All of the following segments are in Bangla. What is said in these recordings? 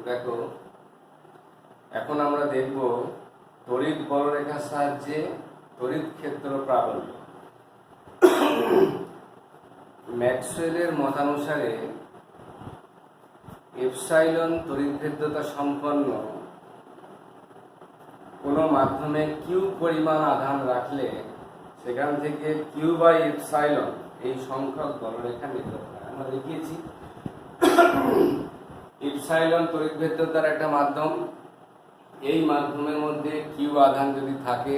দেখো, এখন আমরা দেখব তড়িৎ বলরেখার সাহায্যে তড়িৎ ক্ষেত্র প্রাবল্য। ম্যাক্সওয়েলের মতানুসারে এপসাইলন তড়িৎভেদ্যতা সম্পন্ন কোনো মাধ্যমে কিউ পরিমাণ আধান রাখলে সেখান থেকে কিউ বাই এপসাইলন এই সংখ্যক বলরেখা নির্গত হয়। আমরা দেখিয়েছি এপসাইলন তড়িৎভেদ্যতার একটা মাধ্যম। এই মাধ্যমের মধ্যে কিউ আধান যদি থাকে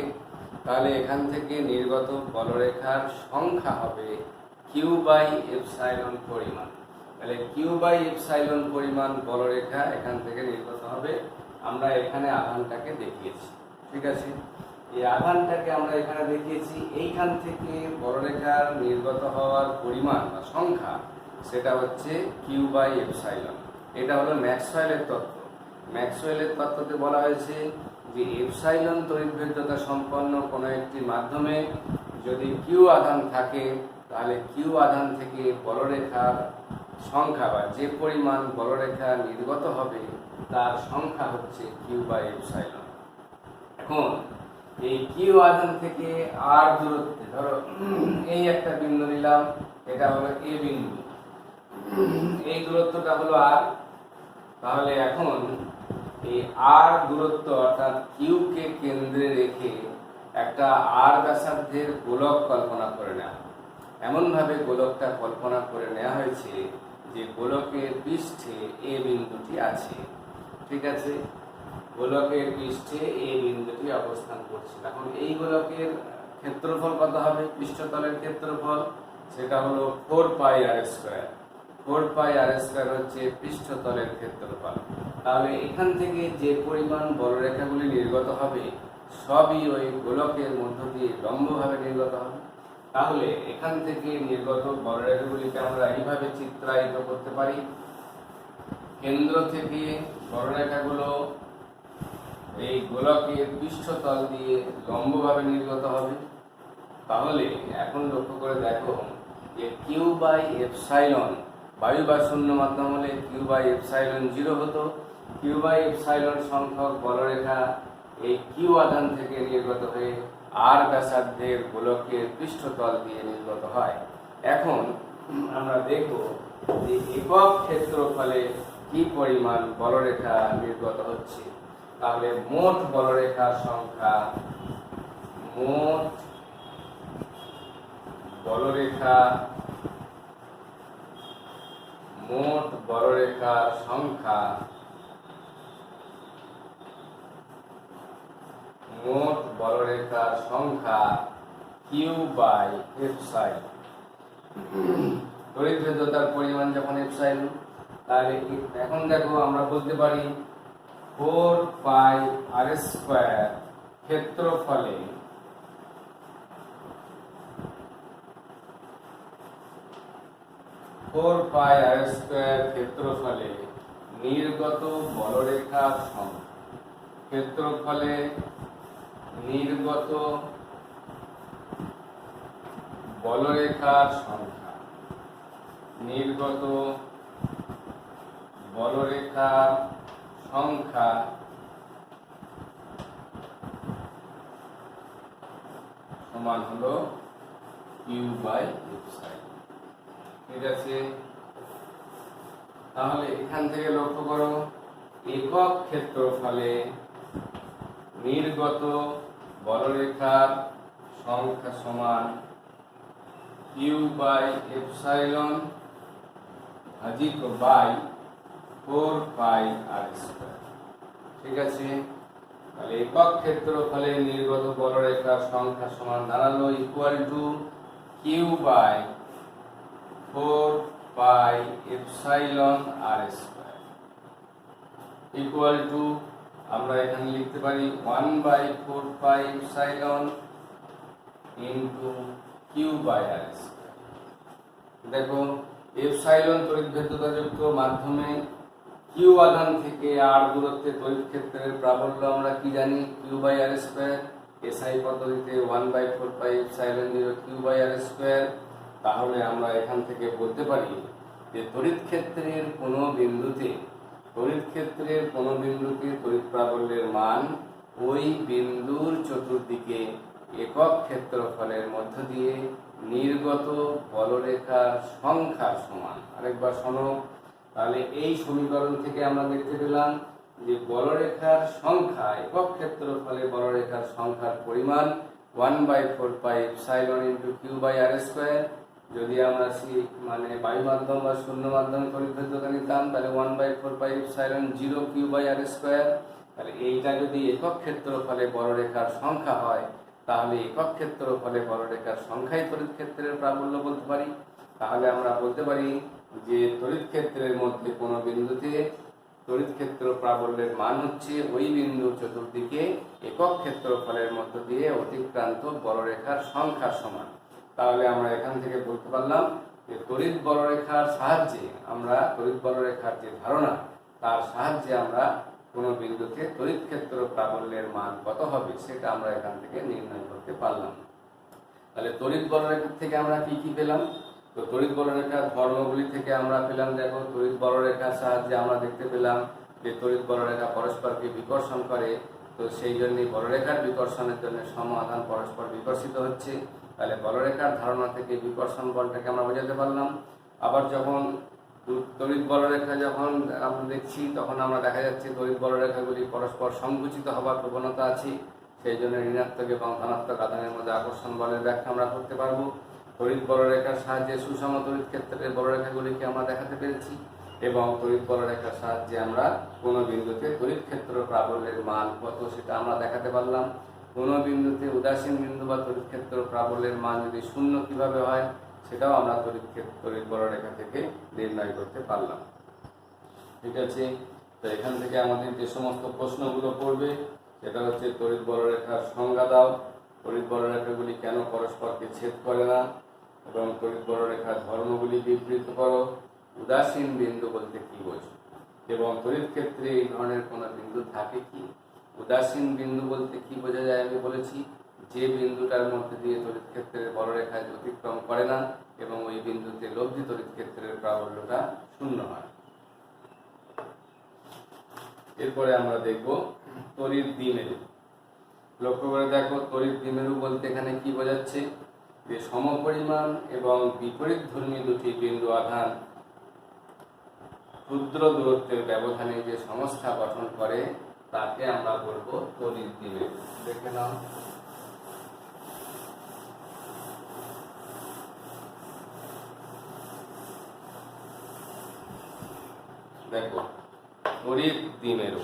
তাহলে এখান থেকে নির্গত বলরেখার সংখ্যা হবে কিউ বাই এপসাইলন পরিমাণ। তাহলে কিউ বাই এপসাইলন পরিমাণ বলরেখা এখান থেকে নির্গত হবে। আমরা এখানে আধানটাকে দেখিয়েছি, ঠিক আছে। এই আধানটাকে আমরা এখানে দেখিয়েছি। এইখান থেকে বলরেখার নির্গত হওয়ার পরিমাণ বা সংখ্যা সেটা হচ্ছে কিউ বাই এপসাইলন। এটা হলো ম্যাক্সওয়েলের তত্ত্ব। ম্যাক্সওয়েলের তত্ত্বতে বলা হয়েছে যে এপসাইলন তড়িৎভেদ্যতা সম্পন্ন কোনো একটি মাধ্যমে যদি কিউ আধান থাকে তাহলে কিউ আধান থেকে বলরেখার সংখ্যা বা যে পরিমাণ বলরেখা নির্গত হবে তার সংখ্যা হচ্ছে কিউ বাই এপসাইলন। এখন এই কিউ আধান থেকে আর দূরত্বে, ধরো এই একটা বিন্দু নিলাম, এটা হলো এ বিন্দু, এই দূরত্বটা হলো আর। তাহলে এখন এই আর দূরত্ব অর্থাৎ কিউ কে কেন্দ্রে রেখে একটা আর ব্যাসার্ধের গোলক কল্পনা করে নেওয়া। এমনভাবে গোলকটা কল্পনা করে নেওয়া হয়েছে যে গোলকের পৃষ্ঠে এ বিন্দুটি আছে, ঠিক আছে। গোলকের পৃষ্ঠে এ বিন্দুটি অবস্থান করছে। এখন এই গোলকের ক্ষেত্রফল কত হবে? পৃষ্ঠতলের ক্ষেত্রফল সেটা হলো 4 পাই আর স্কয়ার। 4 পাই আর স্কয়ার হচ্ছে পৃষ্ঠতলের ক্ষেত্রফল। তাহলে এখান থেকে যে পরিমাণ বলরেখাগুলি নির্গত হবে সবই ওই গোলকের মধ্য দিয়ে লম্বভাবে নির্গত হবে। তাহলে এখান থেকে নির্গত বলরেখাগুলিকে আমরা এইভাবে চিত্রায়িত করতে পারি। কেন্দ্র থেকে বলরেখাগুলো এই গোলকের পৃষ্ঠতল দিয়ে লম্বভাবে নির্গত হবে। তাহলে এখন লক্ষ্য করে দেখো যে কিউ বাই এপসাইলন, বায়ু বা শূন্য মাধ্যম হলে কিউ বাই এপসাইলন 0 হতো। কিউ বাই এপসাইলন সংখ্যক বলরেখা এই কিউ আধান থেকে নির্গত হয়ে আর ব্যাসার্ধের গোলকের পৃষ্ঠতল দিয়ে নির্গত হয়। এখন আমরা দেখব যে একক ক্ষেত্রফলে কি পরিমাণ বলরেখা নির্গত হচ্ছে। তাহলে মোট বলরেখার সংখ্যা, মোট বলরেখার সংখ্যা কিউ বাই এপসাইলন। তড়িৎভেদ্যতার পরিমাণ যখন এপসাইলন, তাহলে এখন দেখো আমরা বলতে পারি 4 পাই আর স্কয়ার ক্ষেত্রফলে নির্গত বলরেখার সংখ্যা। ক্ষেত্রফলে নির্গত বলরেখার সংখ্যা, নির্গত বলরেখার সংখ্যা সমান হলো কিউ বাই এপসাইলন, ঠিক আছে। তাহলে এখান থেকে লক্ষ্য করো একক ক্ষেত্রফলে নির্গত বলরেখার সংখ্যা সমান কিউ বাই এপসাইলন ভাজিত বাই 4 পাই আর স্কয়ার, ঠিক আছে। তাহলে একক ক্ষেত্রফলে নির্গত বলরেখার সংখ্যা সমান দাঁড়ালো equal to q by 4 pi epsilon r square equal to, আমরা এখানে লিখতে পারি 1/4 pi epsilon into q by r square. দেখো এপসাইলন তড়িৎভেদ্যতাযুক্ত মাধ্যমে কিউ আধান থেকে আর দূরত্বে তড়িৎ ক্ষেত্রের প্রাবল্য আমরা কি জানি? Q by r square. SI পদ্ধতিতে 1/4 pi epsilon 0 q by r square. তাহলে আমরা এখান থেকে বলতে পারি যে তড়িৎ ক্ষেত্রের কোনো বিন্দুতে তড়িৎ ক্ষেত্রের কোনো বিন্দুতে তড়িৎ প্রাবল্যের মান ওই বিন্দুর চতুর্দিকে একক ক্ষেত্রফলের মধ্য দিয়ে নির্গত বলরেখার সংখ্যার সমান। আরেকবার শোনো, তাহলে এই সমীকরণ থেকে আমরা দেখতে পেলাম যে বলরেখার সংখ্যা, একক ক্ষেত্রফলে বলরেখার সংখ্যার পরিমাণ 1/4 pi epsilon into Q by R square. যদি আমরা মানে বায়ু মাধ্যম বা শূন্য মাধ্যমে তড়িৎ ভেদ্যতা নিতাম তাহলে 1/4 pi epsilon 0 q by R square. তাহলে এইটা যদি একক ক্ষেত্রফলে বলরেখার সংখ্যা হয় তাহলে একক ক্ষেত্রফলে বলরেখার সংখ্যাই তড়িৎ ক্ষেত্রের প্রাবল্য বলতে পারি। তাহলে আমরা বলতে পারি যে তড়িৎ ক্ষেত্রের মধ্যে কোনো বিন্দুতে তড়িৎ ক্ষেত্র প্রাবল্যের মান হচ্ছে ওই বিন্দুর চতুর্দিকে একক ক্ষেত্রফলের মধ্য দিয়ে অতিক্রান্ত বলরেখার সংখ্যার সমান। তাহলে আমরা এখান থেকে বলতে পারলাম যে তড়িৎ বলরেখার সাহায্যে আমরা তড়িৎ বলরেখার যে ধারণা তার সাহায্যে আমরা কোনো বিন্দুতে তড়িৎ ক্ষেত্র প্রাবল্যের মান কত হবে সেটা আমরা এখান থেকে নির্ণয় করতে পারলাম। তাহলে তড়িৎ বলরেখা থেকে আমরা কি কি পেলাম? তো তড়িৎ বলরেখার ধর্মগুলি থেকে আমরা পেলাম, দেখো তড়িৎ বলরেখার সাহায্যে আমরা দেখতে পেলাম যে তড়িৎ বলরেখা পরস্পরকে বিকর্ষণ করে, তো সেই জন্যই বলরেখার বিকর্ষণের জন্য সম আধান পরস্পর বিকর্ষিত হচ্ছে। তাহলে বলরেখার ধারণা থেকে বিকর্ষণ বলটাকে আমরা বোঝাতে পারলাম। আবার যখন তড়িৎ বলরেখা যখন আমরা দেখছি তখন আমরা দেখা যাচ্ছে তড়িৎ বলরেখাগুলি পরস্পর সংকুচিত হওয়ার প্রবণতা আছে, সেই জন্য ঋণাত্মক এবং ধনাত্মক আধানের মধ্যে আকর্ষণ বলের ব্যাখ্যা আমরা করতে পারবো। তড়িৎ বলরেখার সাহায্যে সুষম তড়িৎ ক্ষেত্রের বলরেখাগুলিকে আমরা দেখাতে পেরেছি এবং তড়িৎ বলরেখার সাহায্যে আমরা কোনো বিন্দুতে তড়িৎ ক্ষেত্র প্রাবল্যের মান কত সেটা আমরা দেখাতে পারলাম। কোনো বিন্দুতে উদাসীন বিন্দু বা তড়িৎ ক্ষেত্র প্রাবল্যের মান যদি শূন্য কিভাবে হয় সেটাও আমরা তড়িৎ বলরেখা থেকে নির্ণয় করতে পারলাম। ঠিক আছে, তো এখান থেকে আমাদের যে সমস্ত প্রশ্নগুলো পড়বে সেটা হচ্ছে তড়িৎ বলরেখার সংজ্ঞা দাও, তড়িৎ বলরেখাগুলি কেন পরস্পরকে ছেদ করে না এবং তড়িৎ বলরেখার ধর্মগুলি বিবৃত করো, উদাসীন বিন্দু বলতে কি বোঝো এবং তড়িৎ ক্ষেত্রে এই ধরনের কোনো বিন্দু থাকে কি। উদাসীন বিন্দু বলতে কি বোঝা যায় আমি বলেছি, যে বিন্দুটার মধ্যে দিয়ে তড়িৎ ক্ষেত্রের বলরেখা অতিক্রম করে না এবং ওই বিন্দুতে লব্ধি তড়িৎ ক্ষেত্রের প্রাবল্যটা শূন্য হয়। এরপরে আমরা দেখব তড়িৎ দ্বিমেরু। লক্ষ্য করে দেখো, তড়িৎ দ্বিমেরু বলতে এখানে কি বোঝাচ্ছে যে সমপরিমাণ এবং বিপরীতধর্মী দুটি বিন্দু আধান ক্ষুদ্র দূরত্বের ব্যবধানে যে সংস্থা গঠন করে তাকে আমরা বলবো তড়িৎ দ্বিমেরু। দেখে নাও, দেখো তড়িৎ দ্বিমেরু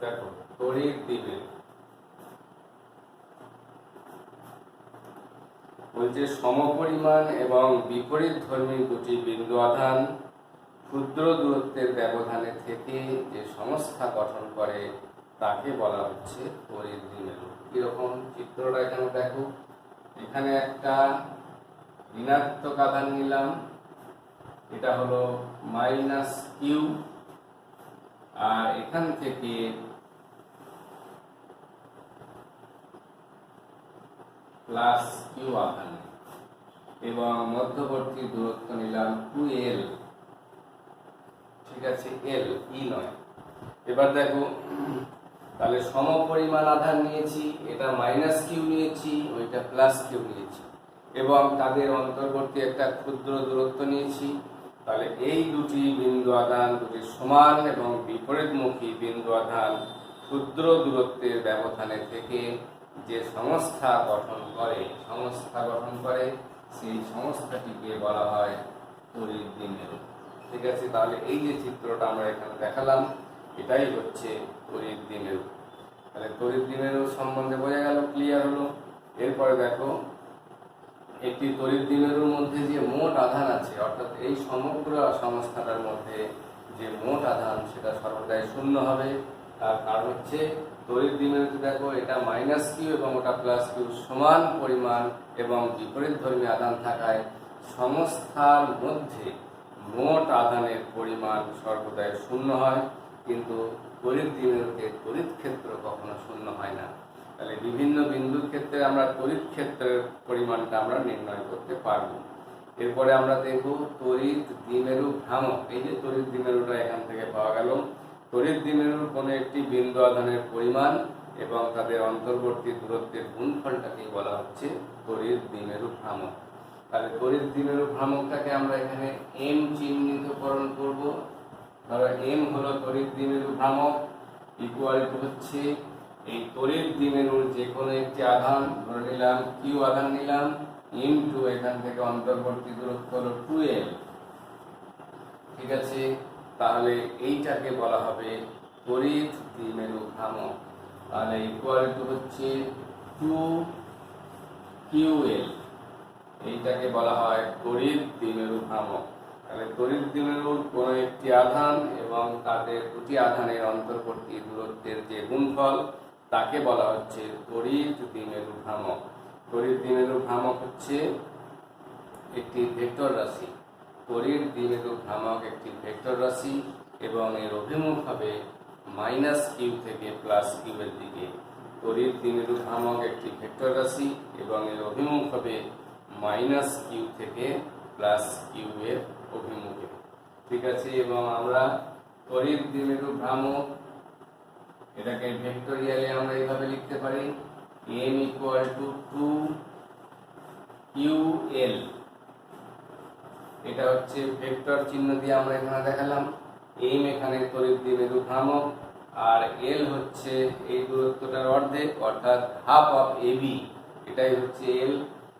দেখো তড়িৎ দ্বিমেরু বলছে সমপরিমাণ এবং বিপরীতধর্মী দুটি বিন্দু আধান ক্ষুদ্র দূরত্বের ব্যবধানে থেকে যে সংস্থা গঠন করে তাকে বলা হচ্ছে তড়িৎ দ্বিমেরু। কিরকম চিত্রটা এখানে দেখো, এখানে একটা ঋণাত্মক আধান নিলাম, এটা হলো -q, আর এখান থেকে +q আধান এবং মধ্যবর্তী দূরত্ব নিলাম 2l। ঠিক আছে, l ই নয়। এবার দেখো, তাহলে সমপরিমাণ আধান নিয়েছি, এটা -q নিয়েছি, ওইটা +q নিয়েছি এবং তাদের অন্তর্বর্তী একটা ক্ষুদ্র দূরত্ব নিয়েছি। তাহলে এই দুটি বিন্দু আধান দুটি সমান এবং বিপরীতমুখী বিন্দু আধান ক্ষুদ্র দূরত্বের ব্যবধানে থেকে যে সংস্থা গঠন করে সেই সংস্থাটিকে বলা হয় তড়িৎ দ্বিমেরু। ঠিক আছে, তাহলে এই যে চিত্রটা আমরা এখানে দেখালাম এটাই হচ্ছে তড়িৎ দ্বিমেরু। তাহলে তড়িৎ দ্বিমেরু সম্বন্ধে বোঝা গেল, ক্লিয়ার হলো। এরপরে দেখো, একটি তড়িৎ দ্বিমেরুর মধ্যে যে মোট আধান আছে, অর্থাৎ এই সমগ্র সংস্থাটার মধ্যে যে মোট আধান সেটা সর্বদাই শূন্য হবে। তার কারণ হচ্ছে তড়িৎ দ্বিমেরুতে দেখো এটা -q এবং ওটা +q সমান পরিমাণ এবং বিপরীতধর্মী আধান থাকায় সংস্থার মধ্যে মোট আধানের পরিমাণ সর্বদাই শূন্য হয়, কিন্তু তড়িৎ দ্বিমেরুতে তড়িৎ ক্ষেত্র কখনো শূন্য হয় না। তাহলে বিভিন্ন বিন্দুর ক্ষেত্রে আমরা তড়িৎ ক্ষেত্রের পরিমাণটা আমরা নির্ণয় করতে পারব। এরপরে আমরা দেখব তড়িৎ দ্বিমেরু ভ্রামক। এই যে তড়িৎ দ্বিমেরুটা এখান থেকে পাওয়া গেল, তড়িৎ দ্বিমেরুর কোনো একটি বিন্দু আধানের পরিমাণ এবং তাদের অন্তর্বর্তী দূরত্বের গুণফলটাকেই বলা হচ্ছে তড়িৎ দ্বিমেরু ভ্রামক। তাহলে তড়িৎ দ্বিমেরু ভ্রামকটাকে আমরা এখানে এম চিহ্নিতকরণ করব। ধরো এম হলো তড়িৎ দ্বিমেরু ভ্রামক, ইকুয়াল টু হচ্ছে এই তড়িৎ দ্বিমেরুর যে কোনো একটি আধান, ধরে নিলাম কিউ আধান নিলাম, ইনটু এখান থেকে অন্তর্বর্তী দূরত্ব হলো 2l। ঠিক আছে, তাহলে এইটাকে বলা হবে তড়িৎ দ্বিমেরু ভ্রামক। তাহলে ইকুয়াল টু হচ্ছে 2ql, এইটাকে বলা হয় তড়িৎ দ্বিমেরু ভ্রামক। তাহলে তড়িৎ দ্বিমেরুর কোনো একটি আধান এবং তাদের দুটি আধানের অন্তর্বর্তী দূরত্বের যে গুণফল তাকে বলা হচ্ছে তড়িৎ দ্বিমেরু ভ্রামক। তড়িৎ দ্বিমেরু ভ্রামক হচ্ছে একটি ভেক্টর রাশি। তড়িৎ দ্বিমেরু ভ্রামক একটি ভেক্টর রাশি এবং এর অভিমুখ হবে -q থেকে +q এর দিকে। তড়িৎ দ্বিমেরু ভ্রামক একটি ভেক্টর রাশি এবং এর অভিমুখ হবে -q থেকে +q এর অভিমুখে। ঠিক আছে, এবং আমরা তড়িৎ দ্বিমেরু ভ্রামক এটাকে ভেক্টরিয়ালে আমরা এইভাবে লিখতে পারি, m = 2ql। এটা হচ্ছে ভেক্টর চিহ্ন দিয়ে আমরা এখানে দেখালাম। m এখানে তড়িৎ দ্বিমেরু ভ্রামক আর l হচ্ছে এই দূরত্বটার অর্ধেক, অর্থাৎ হাফ অফ ab, এটাই হচ্ছে l।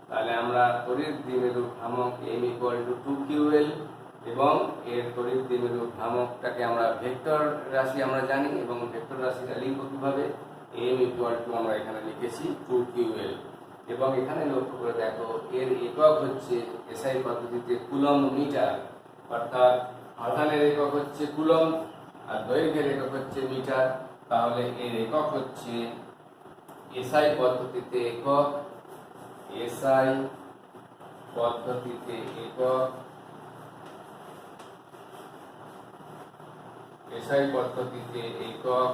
তাহলে আমরা তড়িৎ দ্বিমেরু ভ্রামক m = 2ql এবং এর তড়িৎ দ্বিমেরু ভ্রামকটাকে আমরা ভেক্টর রাশি আমরা জানি, এবং ভেক্টর রাশিটা লিখব কিভাবে, m = আমরা এখানে লিখেছি 2ql। এবং এখানে লক্ষ্য করে দেখো এর একক হচ্ছে এসআই পদ্ধতিতে কুলম্ব মিটার, অর্থাৎ আধানের একক হচ্ছে কুলম্ব আর দৈর্ঘ্যের একক হচ্ছে মিটার। তাহলে এর একক হচ্ছে এসআই পদ্ধতিতে একক, এসআই পদ্ধতিতে একক, এসআই পদ্ধতিতে একক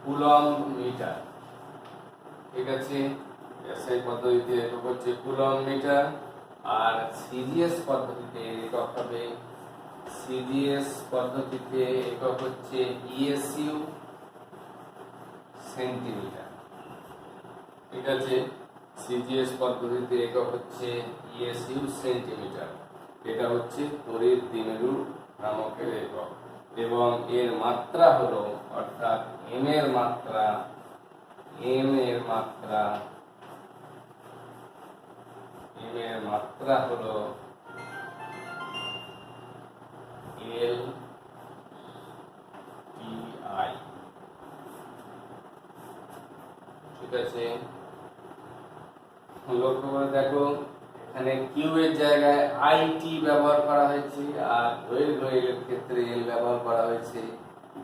কুলম্ব মিটার। ঠিক আছে, এসআই পদ্ধতিতে একক হচ্ছে কুলম্ব মিটার। আর সিজিএস পদ্ধতিতে একক হবে, সিজিএস পদ্ধতিতে একক হচ্ছে ইএসইউ সেন্টিমিটার। ঠিক আছে, সিজিএস পদ্ধতিতে একক হচ্ছে ইএসইউ সেন্টিমিটার। এটা হচ্ছে তড়িৎ দ্বিমেরু ভ্রামকের একক এবং এর মাত্রা হলো, অর্থাৎ m এর মাত্রা, m এর মাত্রা হলো LTI। ঠিক আছে, লক্ষ্য করে দেখো এখানে কিউ এর জায়গায় IT ব্যবহার করা হয়েছে আর দৈর্ঘ্য এর ক্ষেত্রে l ব্যবহার করা হয়েছে,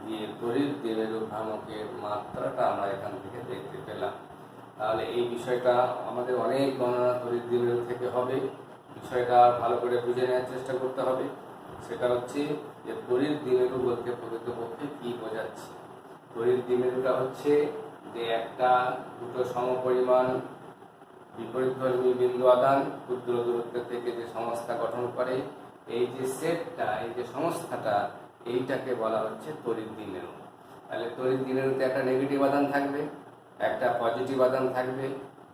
দিয়ে তড়িৎ দ্বিমেরু ভ্রামকের মাত্রাটা আমরা এখান থেকে দেখতে পেলাম। তাহলে এই বিষয়টা আমাদের অনেক গণনা তড়িৎ দ্বিমেরু থেকে হবে, বিষয়টা ভালো করে বুঝে নেওয়ার চেষ্টা করতে হবে। সেটা হচ্ছে যে তড়িৎ দ্বিমেরু বলতে প্রকৃতপক্ষে কি বোঝাচ্ছে। তড়িৎ দ্বিমেরুটা হচ্ছে যে একটা দুটো সমপরিমাণ বিপরীতধর্মী বিন্দু আধান ক্ষুদ্র দূরত্ব থেকে যে সংস্থা গঠন করে, এই যে সেটটা, এই যে সংস্থাটা, এইটাকে বলা হচ্ছে তড়িৎ দ্বিমেরু। তাহলে তড়িৎ দ্বিমেরুতে একটা নেগেটিভ আধান থাকবে, একটা পজিটিভ আধান থাকবে,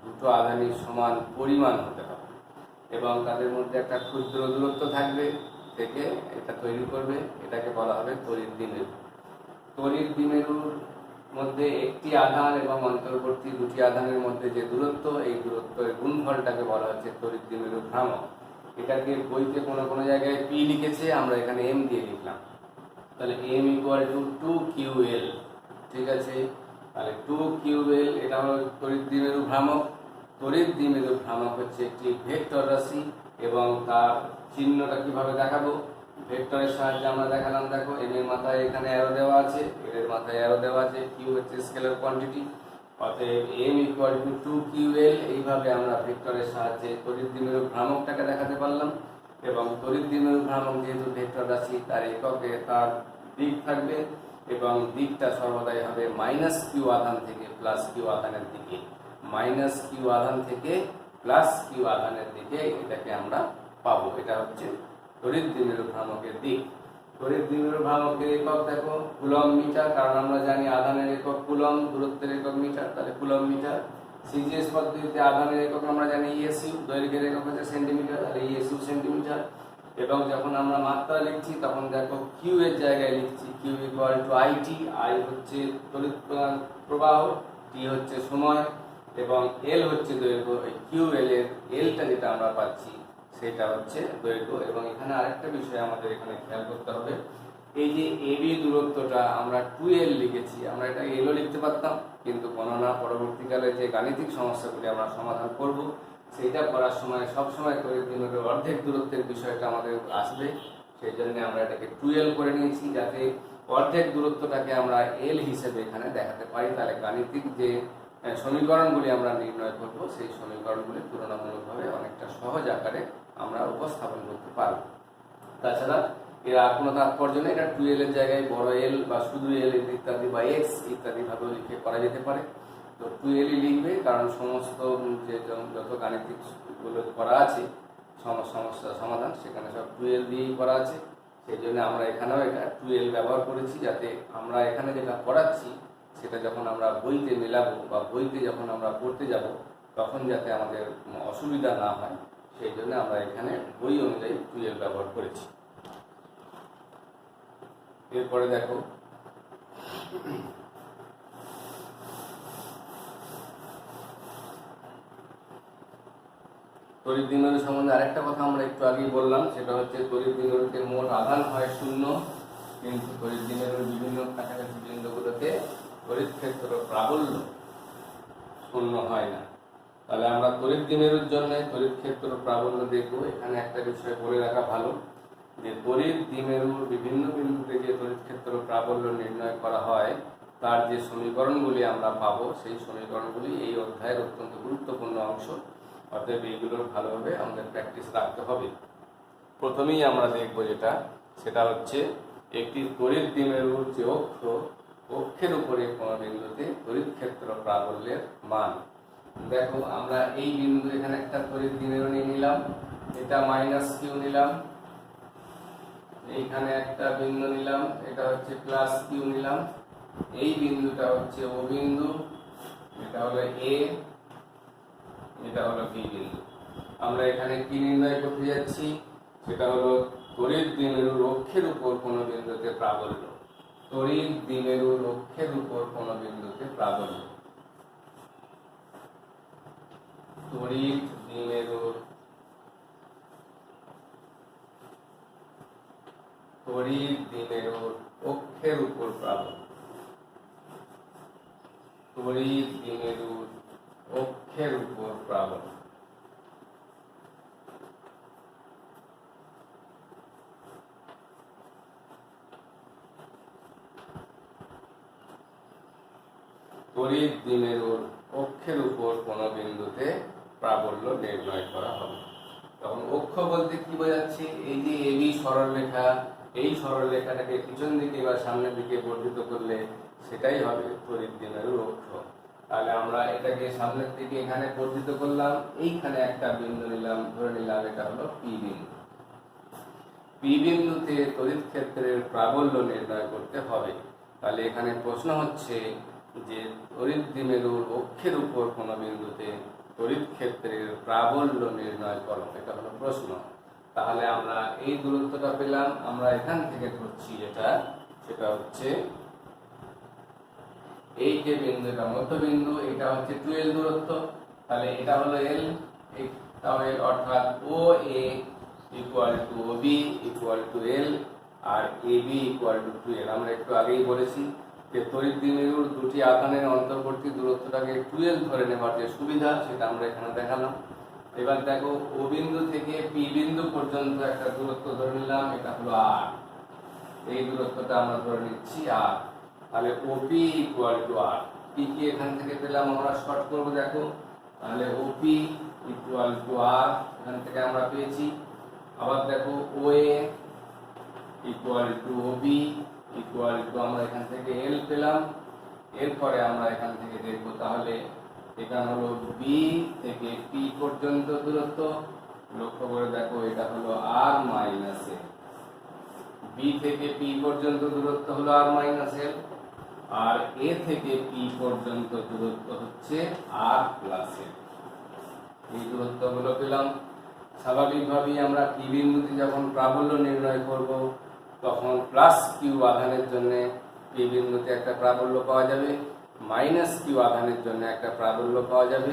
দুটো আধানের সমান পরিমাণ হতে হবে এবং তাদের মধ্যে একটা ক্ষুদ্র দূরত্ব থাকবে থেকে এটা তৈরি করবে, এটাকে বলা হবে তড়িৎ দ্বিমেরু। তড়িৎ দ্বিমেরুর মধ্যে একটি আধান এবং অন্তর্বর্তী দুটি আধানের মধ্যে যে দূরত্ব, এই দূরত্বের গুণফলটাকে বলা হচ্ছে তড়িৎ দ্বিমেরু ভ্রামক। এটাকে বইতে কোনো কোনো জায়গায় p লিখেছে, আমরা এখানে m দিয়ে লিখলাম। তাহলে m = 2ql। ঠিক আছে, তাহলে 2ql এটা হলো তড়িৎ দ্বিমেরু ভ্রামক। তড়িৎ দ্বিমেরু ভ্রামক হচ্ছে একটি ভেক্টর রাশি এবং তার চিহ্নটা কিভাবে দেখাবো, ভেক্টরের সাহায্যে আমরা দেখালাম। দেখো m এর মাথায় এখানে অ্যারো দেওয়া আছে, l এর মাথায় অ্যারো দেওয়া আছে, q হচ্ছে স্কেলার কোয়ান্টিটি, অতএব m=2ql। এইভাবে আমরা ভেক্টরের সাহায্যে তড়িৎ দ্বিমেরু ভ্রামকটাকে দেখাতে পারলাম। এবং তড়িৎ দ্বিমেরু ভ্রামক যেহেতু ভেক্টর রাশি, তার এককে তার দিক থাকবে এবং দিকটা সর্বদাই হবে q আধান থেকে q আধানের দিকে। q আধান থেকে q আধানের দিকে এটাকে আমরা পাবো। এটা হচ্ছে তড়িৎ দ্বিমেরু ভ্রামকের দিক। তড়িৎ দ্বিমেরু ভ্রামকের একক দেখো কুলম্ব মিটার, কারণ আমরা জানি আধানের একক কুলম্ব, দূরত্বের একক মিটার, তাহলে কুলম্ব মিটার। সিজিএস পদ্ধতিতে আধানের একক আমরা জানি ইএসইউ, দৈর্ঘ্যের একক হচ্ছে সেন্টিমিটার, তাহলে ইএসইউ সেন্টিমিটার। এবং যখন আমরা মাত্রা লিখছি তখন দেখো কিউ এর জায়গায় লিখছি q=it। আই হচ্ছে তড়িৎ প্রবাহ, টি হচ্ছে সময় এবং এল হচ্ছে দৈর্ঘ্য। এই কিউএল এর এলটা যেটা আমরা পাচ্ছি সেটা হচ্ছে দৈর্ঘ্য। এবং এখানে আরেকটা বিষয় আমাদের এখানে খেয়াল করতে হবে, এই যে এবি দূরত্বটা আমরা 2l লিখেছি, আমরা এটা এলও লিখতে পারতাম, কিন্তু গণনা পরবর্তীকালে যে গাণিতিক সমস্যাগুলি আমরা সমাধান করব সেইটা করার সময় সবসময় তড়িৎ দ্বিমেরুর অর্ধেক দূরত্বের বিষয়টা আমাদের আসবে। সেই জন্য আমরা এটাকে 2l করে নিয়েছি, যাতে অর্ধেক দূরত্বটাকে আমরা এল হিসেবে এখানে দেখাতে পারি। তাহলে গাণিতিক যে সমীকরণগুলি আমরা নির্ণয় করব সেই সমীকরণগুলি তুলনামূলকভাবে অনেকটা সহজ আকারে আমরা উপস্থাপন করতে পারব। তাছাড়া এর আর কোনো তাৎপর্য নেই, এটা 2l এর জায়গায় বড় এল বা শুধু এল ইত্যাদি বা এক্স ইত্যাদি ভাবেও লিখে করা যেতে পারে। তো 2l লিখবে, কারণ সমস্ত যে যত গাণিতিকগুলো করা আছে সমস্যা সমাধান সেখানে সব 2l দিয়েই করা আছে। সেই জন্য আমরা এখানেও এটা 2l ব্যবহার করেছি, যাতে আমরা এখানে যেটা পড়াচ্ছি সেটা যখন আমরা বইতে মেলাবো বা বইতে যখন আমরা পড়তে যাব তখন যাতে আমাদের অসুবিধা না হয়, সেই জন্য আমরা এখানে বই অনুযায়ী 2l ব্যবহার করেছি। এরপরে দেখো তড়িৎ দ্বিমেরু সম্বন্ধে আরেকটা কথা আমরা একটু আগেই বললাম, সেটা হচ্ছে তড়িৎ দ্বিমেরুতে মোট আধান হয় 0, কিন্তু তড়িৎ দ্বিমেরুর বিভিন্ন কাছাকাছি বিন্দুগুলোতে তড়িৎ ক্ষেত্র প্রাবল্য 0 হয় না। তাহলে আমরা তড়িৎ দ্বিমেরুর জন্য তড়িৎ ক্ষেত্র প্রাবল্য দেখব। এখানে একটা বিষয় বলে রাখা ভালো, যে তড়িৎ দ্বিমেরুর বিভিন্ন বিন্দুতে যে তড়িৎ ক্ষেত্র প্রাবল্য নির্ণয় করা হয় তার যে সমীকরণগুলি আমরা পাবো সেই সমীকরণগুলি এই অধ্যায়ের অত্যন্ত গুরুত্বপূর্ণ অংশ। অতএব এইগুলোর ভালোভাবে আমাদের প্র্যাকটিস রাখতে হবে। প্রথমেই আমরা দেখব সেটা হচ্ছে একটি তড়িৎ দ্বিমেরুর যে অক্ষের উপরে কোনো বিন্দুতে তড়িৎ ক্ষেত্র প্রাবল্যের মান। দেখো আমরা এই বিন্দু এখানে একটা তড়িৎ দ্বিমেরু নিয়ে নিলাম, এটা q নিলাম, এইখানে একটা বিন্দু নিলাম, এটা হচ্ছে q নিলাম, এই বিন্দুটা হচ্ছে ও বিন্দু, এটা হলো এ, এটা হলো বি বিন্দু। আমরা এখানে কি নির্ণয় করতে যাচ্ছি, সেটা হলো তড়িৎ দ্বিমেরুর অক্ষের উপর কোনো বিন্দুতে প্রাবল্য। তড়িৎ দ্বিমেরুর অক্ষের উপর কোনো বিন্দুতে প্রাবল্য, তড়িৎ দ্বিমেরুর অক্ষের উপর প্রাবল্য, তড়িৎ দ্বিমেরুর অক্ষের উপর প্রাবল্য। তড়িৎ দ্বিমেরুর অক্ষের উপর কোন বিন্দুতে প্রাবল্য নির্ণয় করা হবে। তখন অক্ষ বলতে কি বোঝাচ্ছে, এই যে এবি সরলরেখা, এই সরলরেখাটাকে পিছন দিকে বা সামনের দিকে বর্ধিত করলে সেটাই হবে তড়িৎ দ্বিমেরুর অক্ষ। তাহলে আমরা এটাকে সামনের দিকে এখানে বর্ধিত করলাম, এইখানে একটা বিন্দু নিলাম, ধরে নিলাম এটা হলো পি বিন্দু। পি বিন্দুতে তড়িৎ ক্ষেত্রের প্রাবল্য নির্ণয় করতে হবে। তাহলে এখানে প্রশ্ন হচ্ছে যে তড়িৎ দ্বিমেরুর অক্ষের উপর কোন বিন্দুতে তড়িৎ ক্ষেত্রের প্রাবল্য নির্ণয় করো, এটা হলো প্রশ্ন। তাহলে আমরা এই দূরত্বটা পেলাম, আমরা এখান থেকে ধরছি সেটা হচ্ছে এই যে বিন্দু, এটা মধ্যবিন্দু, এটা হচ্ছে 2l দূরত্ব। তাহলে এটা হলো l, তাহলে অর্থাৎ O A equal to O B equal to l আর A B equal to 2l। আমরা একটু আগেই বলেছি যে তড়িৎ দ্বিমেরুর দুটি আধানের অন্তর্বর্তী দূরত্বটাকে 2l ধরে নেওয়ার যে সুবিধা সেটা আমরা এখানে দেখালাম। এবার দেখো ও বিন্দু থেকে পি বিন্দু পর্যন্ত একটা দূরত্ব ধরে নিলাম, এটা হলো r, এই দূরত্বটা আমরা ধরে নিচ্ছি r। তাহলে ওপি ইকুয়াল টু r, কি কি এখান থেকে পেলাম আমরা শর্ট করবো দেখো। তাহলে ওপি ইকুয়াল টু আর এখান থেকে আমরা পেয়েছি। আবার দেখো OA equal to OB equal to আমরা এখান থেকে এল পেলাম। এরপরে আমরা এখান থেকে দেখবো তাহলে এখানে হলো বি থেকে পি পর্যন্ত দূরত্ব। লক্ষ্য করে দেখো এটা হলো আর মাইনাস এল। বি থেকে পি পর্যন্ত দূরত্ব হলো আর মাইনাস এল, আর এ থেকে পি পর্যন্ত দূরত্ব হচ্ছে আর প্লাস এল। এই দূরত্বগুলো পেলাম। স্বাভাবিকভাবেই আমরা পি বিন্দুতে যখন প্রাবল্য নির্ণয় করব তখন প্লাস কিউ আধানের জন্য পি বিন্দুতে একটা প্রাবল্য পাওয়া যাবে, মাইনাস কিউ আধানের জন্য একটা প্রাবল্য পাওয়া যাবে।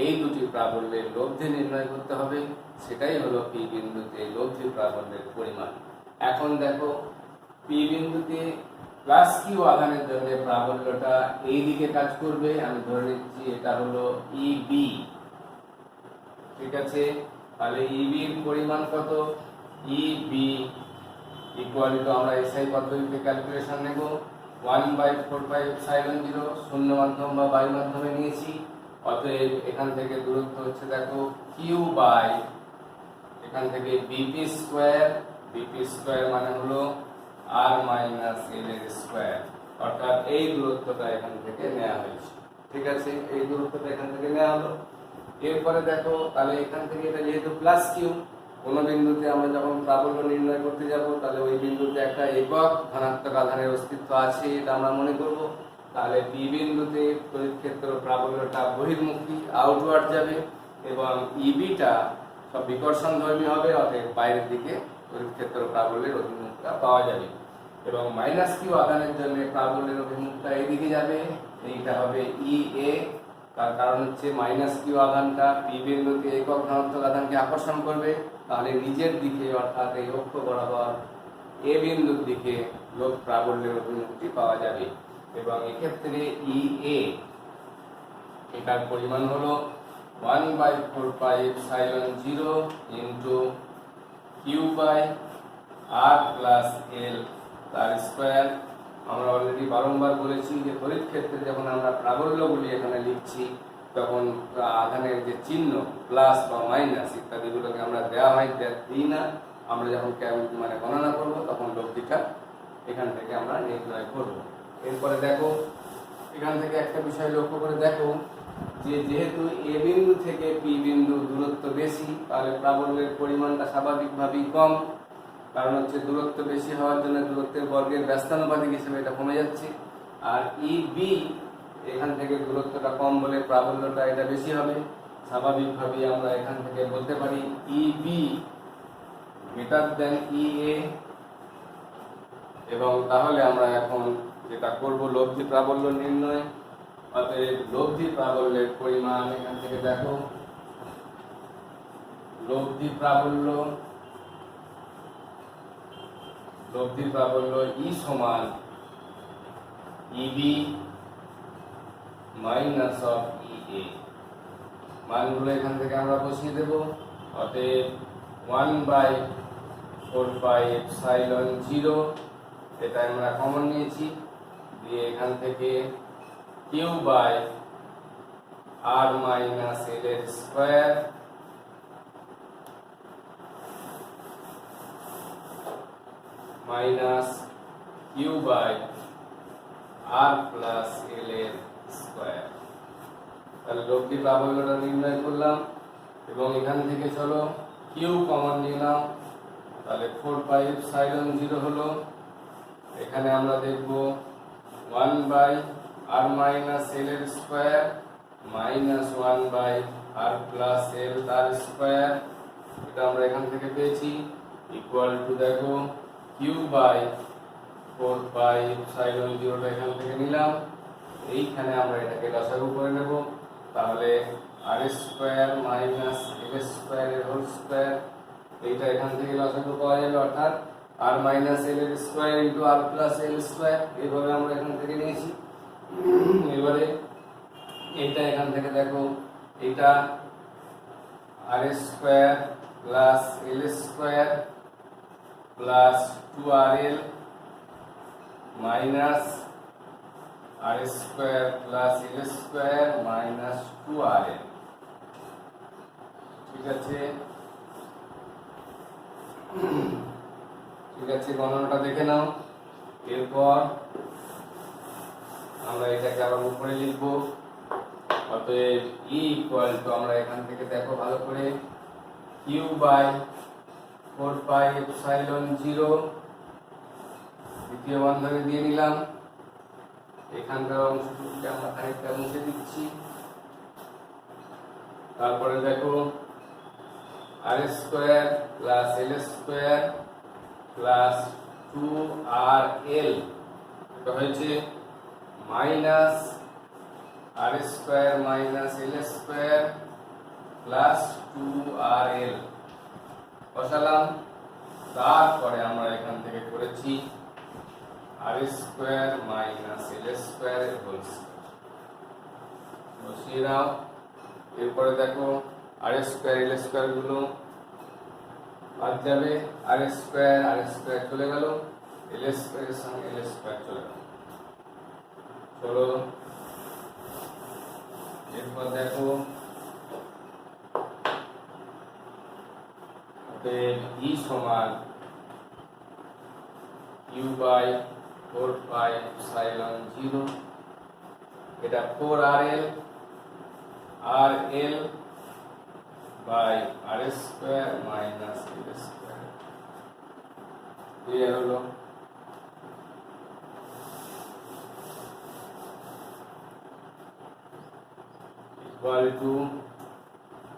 এই দুটি প্রাবল্যের লব্ধি নির্ণয় করতে হবে, সেটাই হলো পি বিন্দুতে লব্ধি প্রাবল্যের পরিমাণ। এখন দেখো পি বিন্দুতে প্লাস কিউ আধানের জন্য প্রাবল্যটা এই দিকে কাজ করবে। আমি ধরে নিচ্ছি এটা হলো ইবি, ঠিক আছে। তাহলে ইবি এর পরিমাণ কত? ইবি ইকুয়াল টু আমরা এসআই পদ্ধতিতে ক্যালকুলেশন নেব 1/4πε0 শূন্য মাধ্যম বা বায়ু মাধ্যমে নিয়েছি। অতএব এখান থেকে দূরত্ব হচ্ছে দেখো কিউ বাই এখান থেকে বিপি স্কোয়ার। বিপি স্কোয়ার মানে হলো আর মাইনাস এল এর স্কোয়ার, অর্থাৎ এই দূরত্বটা এখান থেকে নেওয়া হয়েছে, ঠিক আছে। এই দূরত্বটা এখান থেকে নেওয়া হলো। এরপরে দেখো তাহলে এখান থেকে এটা যেহেতু প্লাস কিউ, কোনো বিন্দুতে আমরা যখন প্রাবল্য নির্ণয় করতে যাব তাহলে ওই বিন্দুতে একটা একক ধনাত্মক আধানের অস্তিত্ব আছে, এটা আমরা মনে করব। তাহলে পি বিন্দুতে তড়িৎ ক্ষেত্র প্রাবল্যটা বহির্মুখী, আউটওয়ার্ড যাবে, এবং ইবিটা সব বিকর্ষণ ধর্মী হবে, অতএব বাইরের দিকে তড়িৎ ক্ষেত্র প্রাবল্যের অভিমুখটা পাওয়া যাবে। এবং মাইনাস কিউ আধানের জন্য প্রাবল্যের অভিমুখটা এইদিকে যাবে, এইটা হবে ই এ। তার কারণ হচ্ছে মাইনাস কিউ আধানটা পি বিন্দুতে একক ধনাত্মক আধানকে আকর্ষণ করবে, তাহলে নিজের দিকে অর্থাৎ এই অক্ষ বরাবর এ বিন্দুর দিকে লোক প্রাবল্যের অভিমুখটি পাওয়া যাবে। এবং এক্ষেত্রে ই এ এটার পরিমাণ হলো 1/4πε0 into Q by R plus L তার স্কোয়ার। আমরা অলরেডি বারংবার বলেছি যে তড়িৎ ক্ষেত্রে যখন আমরা প্রাবল্যগুলি এখানে লিখছি তখন আধানের যে চিহ্ন প্লাস বা মাইনাস ইত্যাদিগুলোকে আমরা দেওয়া হয় দিই না। আমরা যখন মানে গণনা করব তখন লব্ধিটা এখান থেকে আমরা নির্ণয় করব। এরপরে দেখো এখান থেকে একটা বিষয় লক্ষ্য করে দেখো যে যেহেতু এ বিন্দু থেকে পি বিন্দু দূরত্ব বেশি, তাহলে প্রাবল্যের পরিমাণটা স্বাভাবিকভাবেই কম। কারণ হচ্ছে দূরত্ব বেশি হওয়ার জন্য দূরত্বের বর্গের ব্যস্তানুপাতিক হিসেবে এটা কমে যাচ্ছে। আর ই বি এখান থেকে দূরত্বটা কম বলে প্রাবল্যটা এটা বেশি হবে। স্বাভাবিকভাবেই আমরা এখান থেকে বলতে পারি ই বি গ্রেটার দেন ই এ। এবং তাহলে আমরা এখন যেটা করব লব্ধি প্রাবল্য নির্ণয়। অতএব লব্ধি প্রাবল্যের পরিমাণ এখান থেকে দেখো লব্ধি প্রাবল্য ই সমান ইবি মাইনাস অফ ই এ। মানগুলো এখান থেকে আমরা বসিয়ে দেব। অতএব 1/4πε0 এটা আমরা কমন নিয়েছি, দিয়ে এখান থেকে Q by R minus L এর square minus Q by R plus L এর স্কোয়ার। তাহলে লব্ধি প্রাবল্যটা নির্ণয় করলাম এবং এখান থেকে চলো কিউ কমন নিলাম। তাহলে 4πε0 হলো, এখানে আমরা দেখব 1/r মাইনাস এল এর square minus 1/r plus L তার স্কোয়ার। এটা আমরা এখান থেকে পেয়েছি ইকুয়াল টু দেখো কিউ বাই 4πε0 এখান থেকে নিলাম। এইখানে আমরা এটাকে লসাগু করে নেব। তাহলে আর স্কোয়ার মাইনাস এল স্কোয়ার এর হোল স্কোয়ার, এইটা এখান থেকে লসাগু পাওয়া যাবে, অর্থাৎ আর মাইনাস এল এর স্কোয়ার ইন্টু আর প্লাস এল স্কোয়ার। এইভাবে আমরা এখান থেকে নিয়েছি। এবারে এইটা এখান থেকে দেখো এইটা আর square plus L square plus 2rl minus আর square plus L square minus 2rl। ঠিক আছে, ঠিক আছে, গণনাটা দেখে নাও। এরপর আমরা এটাকে আবার উপরে লিখব। অতএব ই ইকুয়াল টু, আমরা এখান থেকে দেখো ভালো করে, কিউ বাই 4 পাই এপসাইলন 0 দ্বিতীয় বন্ধনী দিয়ে নিলাম। এখানকার অংশটুকুকে আমরা খানিকটা মুছে দিচ্ছি। তারপরে দেখো আর square plus L square plus 2rl, এটা হয়েছে মাইনাস আর square minus l square plus 2rl বসালাম। তারপরে আমরা এখান থেকে করেছি আর square minus l square whole square, বসিয়ে দাও। এরপরে দেখো আর স্কোয়ার এল স্কোয়ার গুলো বাদ যাবে, আর স্কোয়ার চলে গেল, এল স্কোয়ারের সঙ্গে এল স্কোয়ার চলে গেল। চলো এরপর দেখো ই সমান ইউ বাই 4 পাই এপসাইলন 0, এটা 4rl by R square minus l square. Clear হলো? ইকুয়াল টু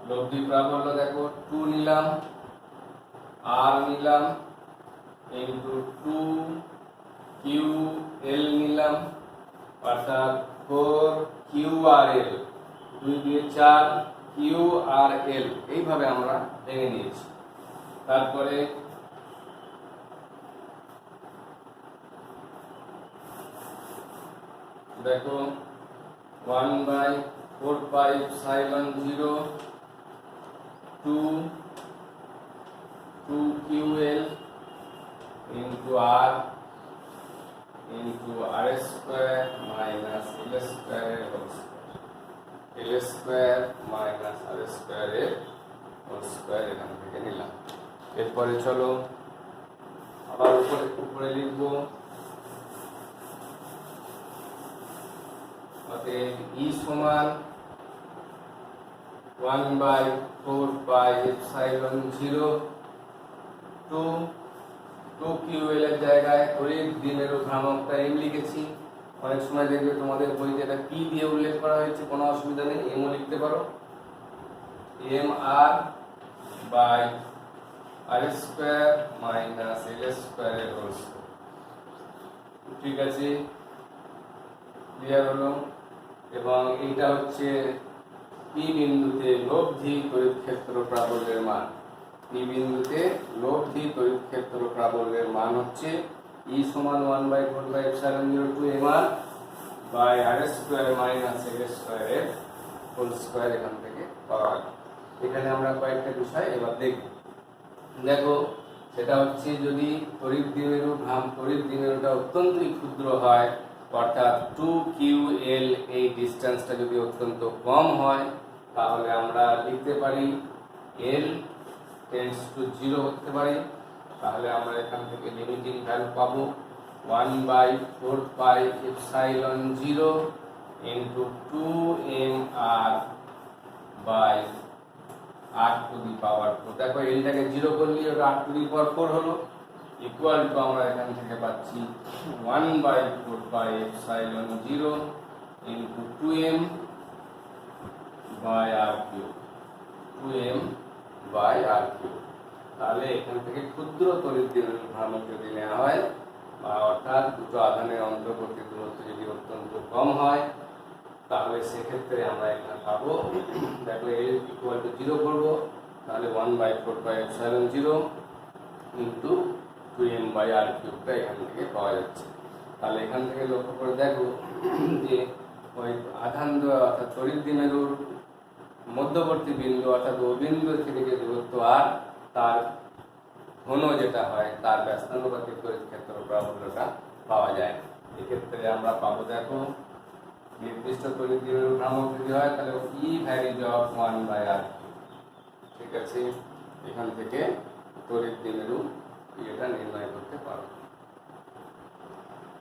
লব্ধি প্রাবল্য দেখো 2 নিলাম, আর নিলাম, ইন্টু 2ql নিলাম, অর্থাৎ 4qrl, 2 দিয়ে 4 qrl, এইভাবে আমরা ভেঙে নিয়েছি। তারপরে দেখো 1 by 4 pi epsilon 0 2ql into r into R square minus L স্কোয়ারের whole square, L square minus R স্কোয়ারের হোল স্কোয়ার এখান থেকে নিলাম। এরপরে চলো আবার উপরে লিখবো। অতএব ই সমান 1 বাই 4 পাই এপসাইলন 0 2ql এর জায়গায় তড়িৎ দ্বিমেরু ভ্রামকটা m লিখেছি। অনেক সময় দেখবে তোমাদের বইতে এটা p দিয়ে উল্লেখ করা হয়েছে, কোনো অসুবিধা নেই, m ও লিখতে পারো। mr by R square minus L স্কোয়ারের হোল স্কোয়ার। ঠিক আছে, ক্লিয়ার হলো? এবং এইটা হচ্ছে p বিন্দুতে লব্ধি তড়িৎ ক্ষেত্র প্রাবল্যের মান। p বিন্দুতে লব্ধি তড়িৎ ক্ষেত্র প্রাবল্যের মান হচ্ছে E সমান 1 by 4 by epsilon 0 two mr by R square minus L স্কোয়ারের হোল স্কোয়ার এখান থেকে পাওয়া গেল। এখানে আমরা কয়েকটা বিষয় এবার দেখব। দেখো, সেটা হচ্ছে যদি তড়িৎ দ্বিমেরুটা অত্যন্তই ক্ষুদ্র হয়, অর্থাৎ 2ql, এই ডিস্টেন্সটা যদি অত্যন্ত কম হয়, তাহলে আমরা লিখতে পারি l টেন্ডস টু 0 হতে পারে। তাহলে আমরা এখান থেকে লিমিটিং ভ্যালু পাবো 1 by 4 pi epsilon 0 into 2mr by r to the power 4। দেখো এলটাকে 0 করলে ওটা r টু দি পাওয়ার 4 হলো, ইকুয়াল টু আমরা এখান থেকে পাচ্ছি 1 by 4 pi epsilon 0 into 2m by r cube, 2m by r cube. তাহলে এখান থেকে ক্ষুদ্র তড়িৎ দ্বিমেরু ভ্রামক যদি নেওয়া হয়, বা অর্থাৎ দুটো আধানের অন্তর্বর্তী দূরত্ব যদি অত্যন্ত কম হয়, তাহলে সেক্ষেত্রে আমরা এখানে পাবো, দেখো l ইকুয়াল টু 0 করবো, তাহলে 1 by 4 by epsilon 0 into 2m by r কিউবটা এখান থেকে পাওয়া যাচ্ছে। তাহলে এখান থেকে লক্ষ্য করে দেখো যে ওই আধান অর্থাৎ তড়িৎ দ্বিমেরুর মধ্যবর্তী বিন্দু অর্থাৎ ও বিন্দু থেকে যে দূরত্ব r, তার ঘন যেটা হয় তার ব্যস্তানুপাতিক তড়িৎ ক্ষেত্র প্রাবল্যটা পাওয়া যায়। এক্ষেত্রে আমরা পাবো, দেখো নির্দিষ্ট তড়িৎ দ্বিমেরু ভ্রামক যদি হয় তাহলে ই ভ্যারিজ অফ 1/r, ঠিক আছে। এখান থেকে তড়িৎ দ্বিমেরু